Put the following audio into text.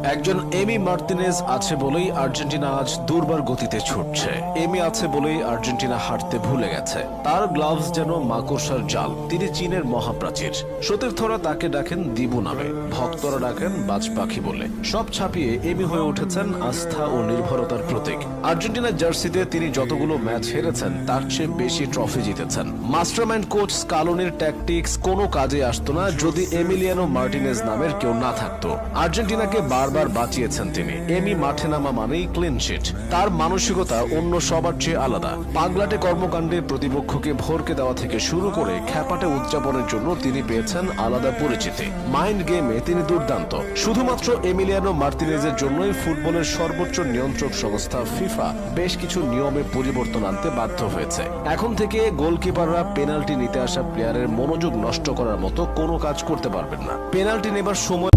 একজন এমি মার্তিনেজ আছে বলেই আর্জেন্টিনা আজ দুর্বার গতিতে ছুটছে। এমি আছে বলেই আর্জেন্টিনা হাঁটতে ভুলে গেছে। তার গ্লাভস যেন মাকড়সার জাল। তিনি চীনের মহাপ্রাচীর। সতীর্থরা তাকে ডাকেন দিবু নামে, ভক্তরা ডাকেন বাজ পাখি বলে। সব ছাপিয়ে এমি হয়ে উঠেছেন আস্থা ও নির্ভরতার প্রতীক। আর্জেন্টিনার জার্সিতে তিনি যতগুলো ম্যাচ হেরেছেন তার চেয়ে বেশি ট্রফি জিতেছেন। মাস্টারমাইন্ড কোচ স্কালোনির ট্যাকটিক্স কোনো কাজে আসতো না যদি এমিলিয়ানো মার্টিনেজ নামের কেউ না থাকতো। আর্জেন্টিনাকে বারবার বাঁচিয়েছেন তিনি। এমি মাঠে নামা মানেই ক্লিন শিট। তার মানসিকতা অন্য সবার চেয়ে আলাদা। পাগলাটে কর্মকাণ্ডে প্রতিপক্ষকে ভরকে দেওয়া থেকে শুরু করে খ্যাপাটে উদযাপনের জন্য তিনি পেয়েছেন আলাদা পরিচিতি। মাইন্ড গেমে তিনি দুর্দান্ত। শুধুমাত্র এমিলিয়ানো মার্তিনেজের জন্যই ফুটবলের সর্বোচ্চ নিয়ন্ত্রক সংস্থা ফিফা বেশ কিছু নিয়মে পরিবর্তন আনতে বাধ্য হয়েছে। এখন থেকে গোলকিপাররা পেনাল্টি নিতে আসা প্লেয়ারের মনোযোগ নষ্ট করার মতো কোনো কাজ করতে পারবেন না। পেনাল্টি নেবার সময়